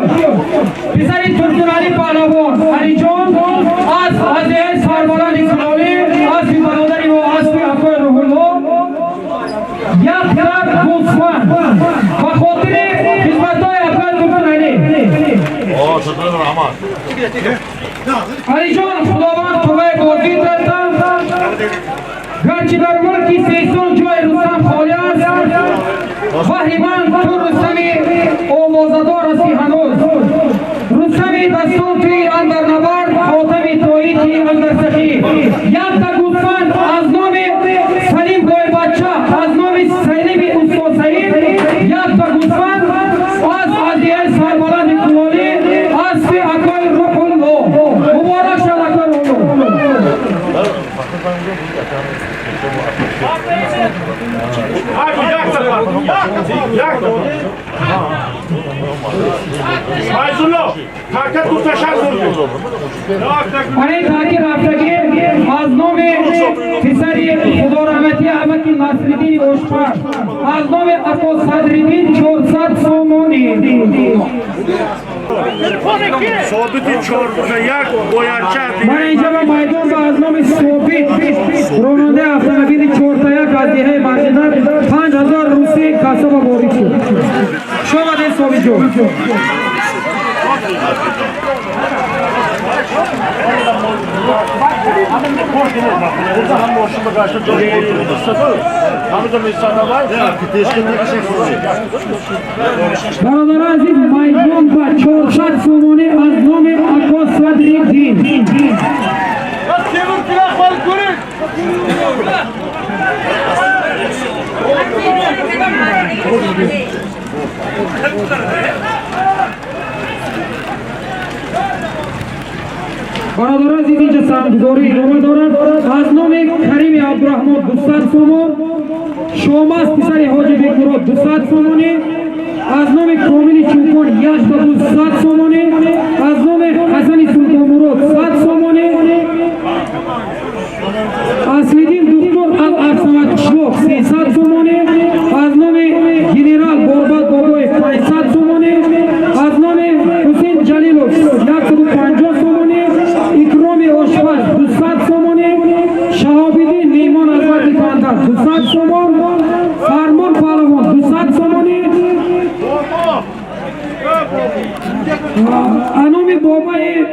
بسری ترکمانی پهلوان. علی جان از سربلند اسلامی از برادری و از اکوی روح الله. یک طرف گوسفند. و خاطر خدمت‌های اکوی دکترانی. Oo, satın Rahman. علی جان خداوند توی بازی دادن. گرچه در ملکی سیستان جای رستم خالی است وحیبان تو رستمی آوازدار هستی هنوز رستمی دستان توی اندر نبرد خاتمی تویی توی اندر سخی یک تا گوسفند از نام سلیم گوی بچه از نام سیلیم استاد سعید یک تا گوسفند از عزیه سربلند کلالی از فی اکای روح الله مبارک شد اکای روح الله Abi yak da. Fayzullah, hakikat muhteşem durdu. این تاکی رفتگی از نام پسری خدا رحمتی احمد ناصرالدین اوشپر از نام اکو صدرالدین 400 تومانی Sohbeti çorluğuna yak boyarçat. من اینجا به میدان با از نام صوبیت راننده اتومبیل چهارتایک از دیه ماجدر 5000 روسی کاسب بوری شد شما ده صوبیت جو Burada hem boşluğunda karşı çok oturdu. Hamı da insanlar var. Teşkilatı çeksin. برادر عزیز میدان با 400 تومانی از نام اکو صدرالدین برادر عزیز اینجا سمتگذاری ادامه دارد از نام کریم عبدالرحمن 200 تومان شما است پسر حاجی بکرات 200 تومانی از نام کاملی چوپان 1200 تومانی از نام حسنی سلطان مراد 100 تومانی اصلیدین دکتر الارسمت شلوک 300 تومانی از نام گنرال بوربات بابای 500 تومانی از نام حسین جلیلوف 150 تومانی اکرام آشپز 200 تومانی شهابیدین میمان از وقت کاندر 200 تومان فرمان پهلوان 200 تومانی انومی بابای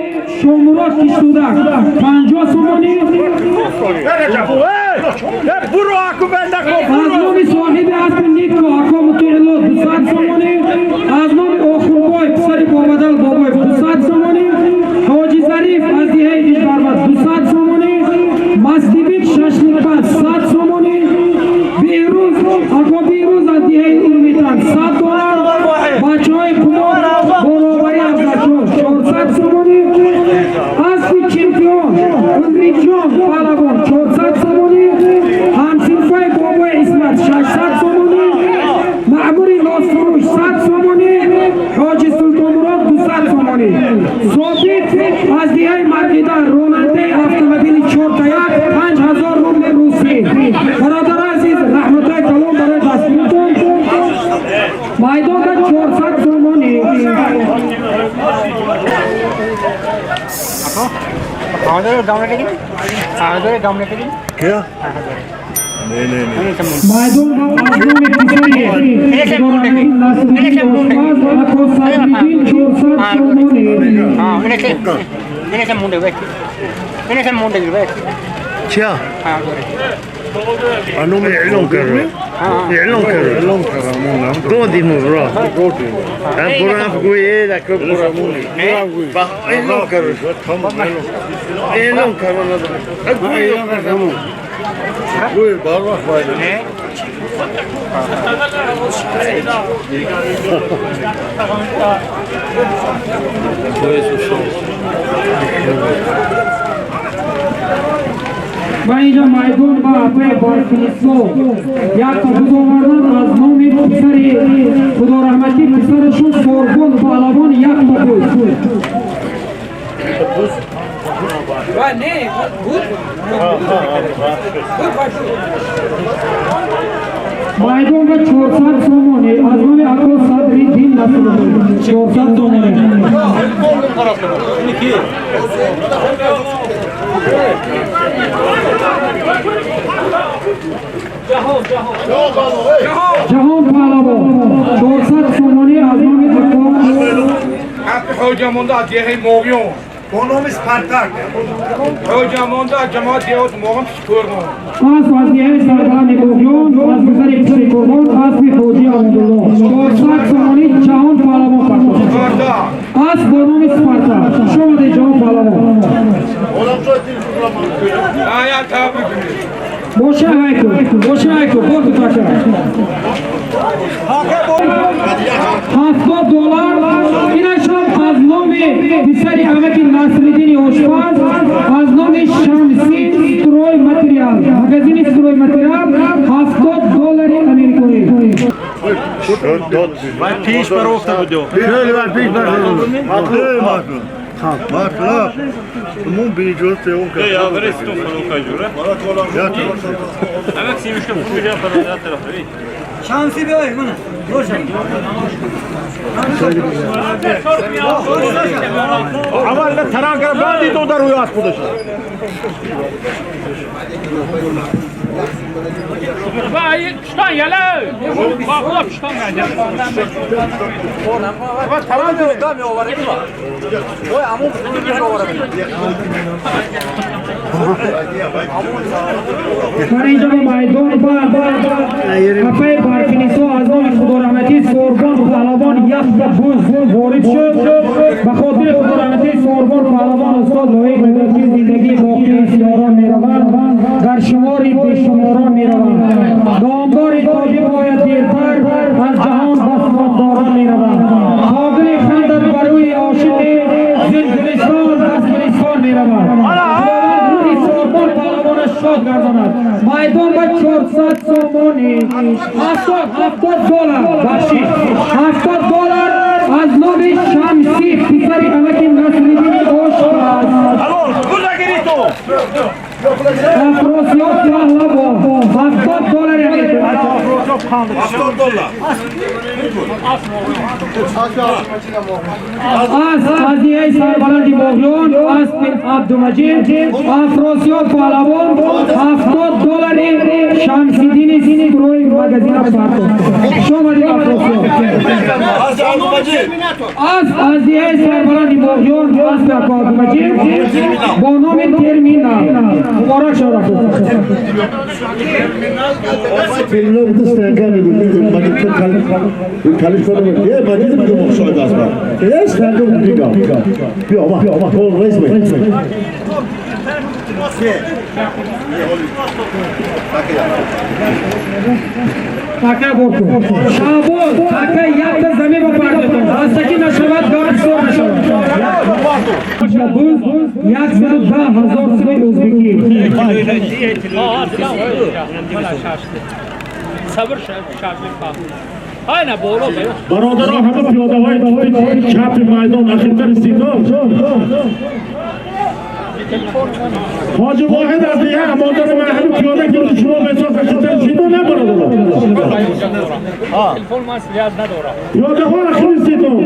شمرات کشتودک 50 تومانی Buru akı bende از نام صاحب اسب نیکو حکام تویلو 200 تومانی از نام اخوبای پسر بابدل بابای 200 تومانی حاجی ظریف از دیه ایجبربت 200 تومانی مستیبیک ششنیبت 100 تومانی بیروز اکا بیروز از دیه ایرمیتن 100 دلار بچه های کمار برابری از بچه 400 تومانی اسبی چمپیون اندریک جان پهلوان 400 تومانی همسینفای بابای اسمت 600 از دیهای مرکیدار روننده автомобیل 4x 5000 روبل روسی. برادر عزیز رحمتای کلام برای دستگیرتون مایدان کا 400 سومانی. क्या नहीं नहीं नहीं مایدان با آزمون پیشریه دورانی ناسبی اوشماز اکو سادریدین 400 سومانی. क्या अनु में इल्म कर रहे इल्म कर रहा हूँ दो दिन हो रहा है पूरा कोई ये तक पूरा मुनी इल्म कर इल्म कर ना कोई बार बार फायदा و اینجا مایدون با اپای بارفینیسو یک خودو وردن از نومی پسری خدا رحمتی پسرشون سورگون بالابون یک بود مایدون با 400 سومونه از نومی اکو صدری دین نسل 400 سومونه جهان پهلوان 400 سومانی از نومی اکو Hoca Monda diye moğyon. Konomi Spartak Hoca Monda cemaat diye moğum çıkırma. از وضعیه سربانی بوگیون از بزر پسری کربان از بی خوجی آمدالله 400 سومانی جهان پهلوان پرتاک Orada. از بنومی سپارتا شما دی جهان پهلوان Aya tabrik. باشه هایکو برد تاکه $70 اینش هم از نام بسری احمد ناصرالدین اوشپاز از نام شمسی استروی متریال مگزین استروی متریال $70 امریکایی پیش بر افته بودو Şöyle ver bir ver. Maklı. Maklı. Bunun bir cüzde yok. یا برست تو خلو کجوره Ya اما سیمش که پوجا فرادات طرف ری شانسی بیای من روشن اول نه تران کر بعدی تو در روی اس خودش وای شتان یلا با شتان گنج Ama tamam diyor da mı o var ya? Oy amun bir o var. در اینجا با مایدان با اپای بارفینیسو از نام خدا رحمتی سوربان پهلوان یک بوز وارد شد به خاطر خدا رحمتی سوربان پهلوان استاد لوحی قدرتی زندگی باقی اسیاران میروند در شماری بیشماران میروند دامدار تاجی باید دیرتر از جهان بسمتداران میروند قابل خندت بروی عاشق زلزلستان دستگلستان میروند سوربان پهلوانش شاد گرداند مایدان با 400 سومانی $70 بخشید $70 از نام شمسی پسری احمد ناصرالدین اوشپاز افراسیاب پهلوان $70 از قضیه سربلندی بغیون از عبدالمجید افراسیاب پهلوان $70 شمسیدین استروی مگزین پرتاک شما دید افراسیاب از قضیه سربلندی بغیون از عبدالمجید با نام ترمینال مبارک شد Filmler bu da stengel ediyor. Madrid'de Kaliforniya diye Madrid'de bir de şöyle az var. Gel stengel bu diga. Bir ama tol resmi. تاکه بورکو شابو تاکه یک تا زمین با پردتون راستکی نشود گارد سور نشود شابوز 110,000 سوی ازبکی sabır şarjı falan Aynen boğulu oluyor. برادران همه پیاده های چپ میدان اخیرتر استیداد حاج واحد از دیگه امادار محل پیاده که شما به احساس اخیرتر استیداد نه برادران Telefon masriyat نداره. پیاده ها اخیر استیداد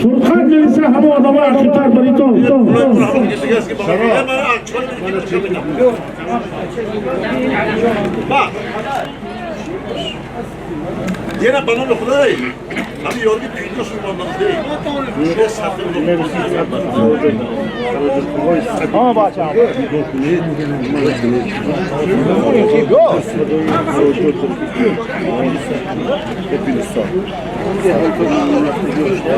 فرخت نویسه همه آدم ها اخیرتر بریتان Yine bana ne kadar iyi. Hani yorgun büyütüyorsun ondan değil. Ne satın Ama bahçe abi.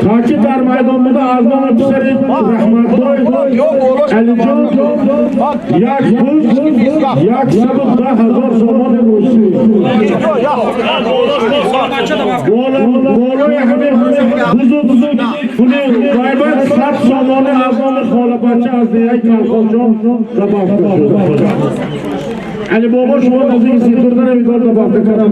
Takip در میدان آزمان پسری رحمت‌الله علیجان یک بوز یک سبب 10,000 سامان روسی بالای همه بزرگ کنه غیبت 100 سامان آزمان خاله بچه از دیگه کلخانجان دباف کرد علی بابا شما نزدیک سیدرده نمیدار دباف کنم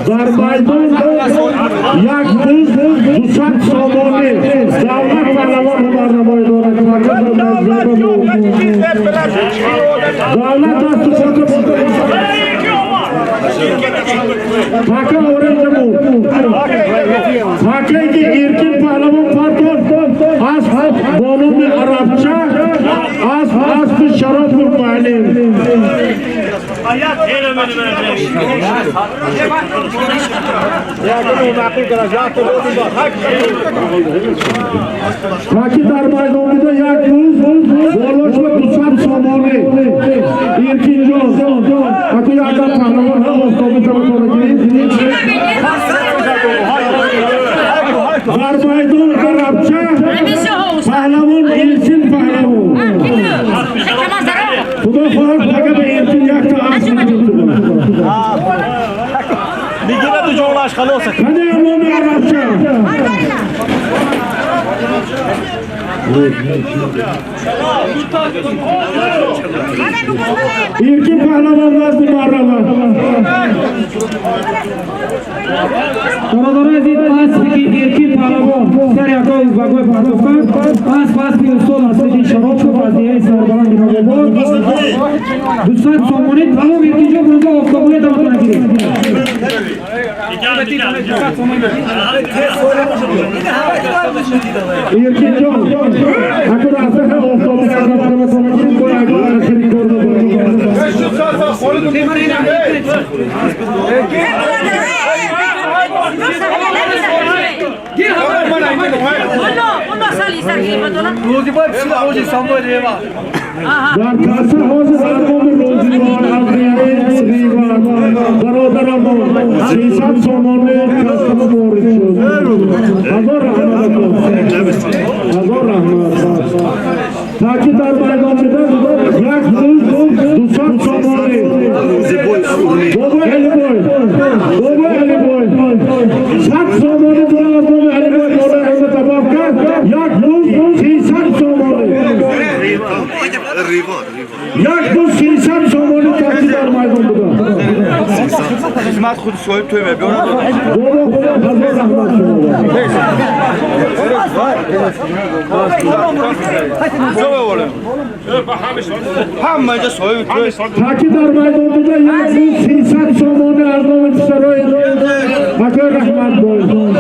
در میدان یک بوز 200 سامانه دولت پهلوان رو برنامه دارد دولت دست Fakir öğrenci bu. Fakir ki irkin pehlevan pardon. Az bolum bir Arapça. Az bir şarap bir mahallim. Hayat elemeni vermiş. Fakir dar maydanında yak buz. Boloş ve kusam somoni. İrkin John. Akı yada pehlevan ha ostobu tarafına girin. Dar maydan Arapça. Pehlevan ilsin pehlevan. Xudo xohlab faqat ilsin yakta asını tuttu. Ligine de joğlaş kalıyorsa. Hadi Allah'ım Arapça. İrki pehlevanlar bu marralar. Karadora ezid pas ki irki pehlevan ser yakov bagoy pardofkan pas ki usul asli şarap ko vaziye sarbaran dinamo. 200 somoni tamam irki jo burada oktabuya tamam giri. İrki jo. Akı rasa ha oktabu sarbaran tamam giri koy agora şerik korda. Rozi var silah hoca sandığı reva. Dar kasa hoca sandığı rozi var. Adliye riva. Barodaramo. Sisat somonu kastamı borçlu. Hazır rahmet olsun. Hazır rahmet olsun. Takip dar bayramında yak buz 200 somonu. Baba eli boy. Baba eli boy. 100 somonu baba eli boy. Orada hem tabakka yak buz 300 somonu. Yak buz 300 somonu takip dar bayramında. Hizmet kudu soyup tövbe. Bir ona Baba hazır rahmet olsun. Zöve oğlum. Hammaca soyup tövbe. Takip dar bayramında yak buz 300 somonu ardavet saroy. Bakır rahmet olsun.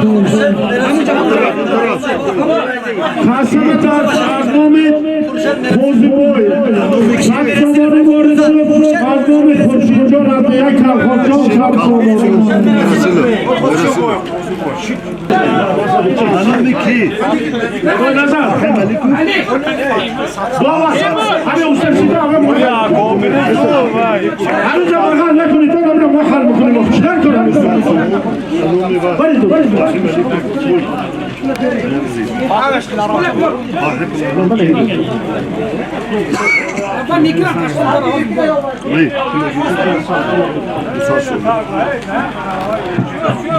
Kasımı tartışmamı bozu boy. Saksomonu borcu azmamı kurşuncan adıya kalkacağım saksomonu. Koy nazar. Baba, hani usta size ağam mı? Ya komik. Hani zaman ne kuni tabii ne mahal mı kuni mahşer kuni. Baridu.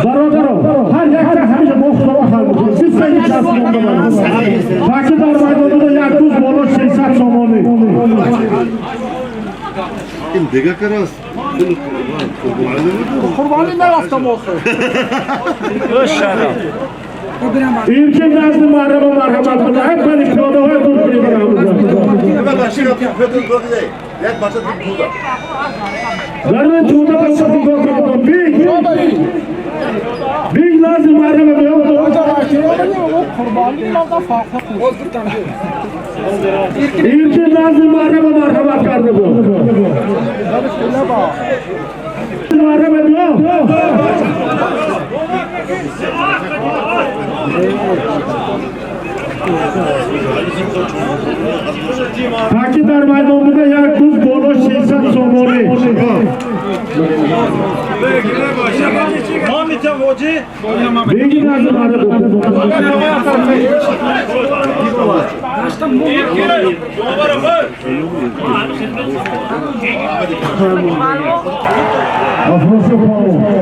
برادران هر یک کس همیشه مختلف خلق سی سنی چست مونده برد فقط در میدانه یک روز بالا 600 سامانه این دیگه کراست قربانی نرفتم آخر این که نزد مرحبا مرحمت کنه هم کنی پیاده های دور کنی Hemen başına fethül bölge değil. Yak başa tutuda. در من توده بسه دیگاه کنم بیگ لازم مرحبا بیام قربانی نرفتم فاقه این که لازم مرحبت کرده بود مرحبا بیام تاکی در میدان بوده یک روز بالا 600 سامانه بگی نزد افروس پاو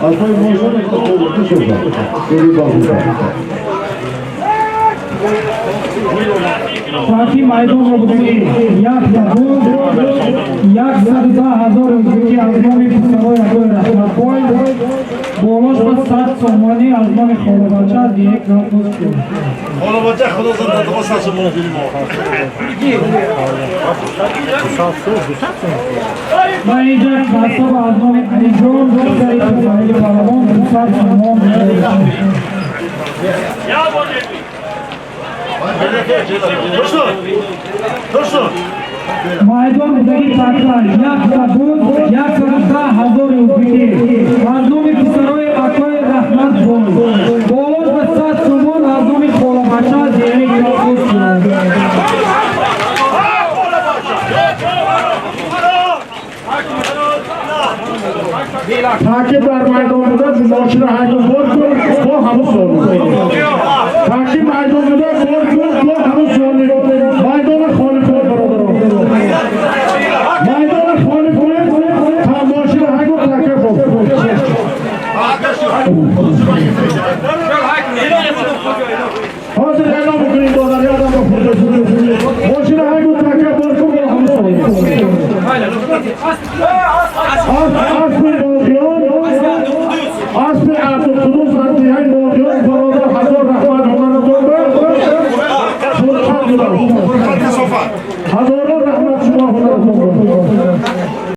Alpay Mozan'ın kapatıldı şurada. साथी मैदान में बुद्धि याक जाबूद याक सरिता हजार रुपये आजमा में पिसरो याको रखना कोई बोलोश बस 7 सोमवानी आजमा में खोलो बच्चा दिए कापुस को Onu bacak kılılsın da tıkılsasın bunu film o. मैं इधर खासब आजमा में अलीजोन दो करी पहले पालमों दूसरा सोमवान Dursun. Dursun. मैदान में साथी याक जाबूद याक सरिता हजार रुपये आजमा में पिसरो याको रहमत बोलोश बस 7 सोमवान आजमा में खोलो बच्चा दिए कापुस को تاکید در میدان بوده ماشین های دو بار با همون سوال تاکید میدان بوده با همون سوال میدان خانه کنه برادران میدان خانه کنه تا ماشین های دو تاکید بود حاضر اعلام کنید دادر یادم با ماشین های دو تاکید بود با همون سوال Asli artık Kudüs Radiyayı Doğuyor, Baroda Hazır Rahman onlara doğru Furkan Yılan Hazır Rahman Şulah onlara doğru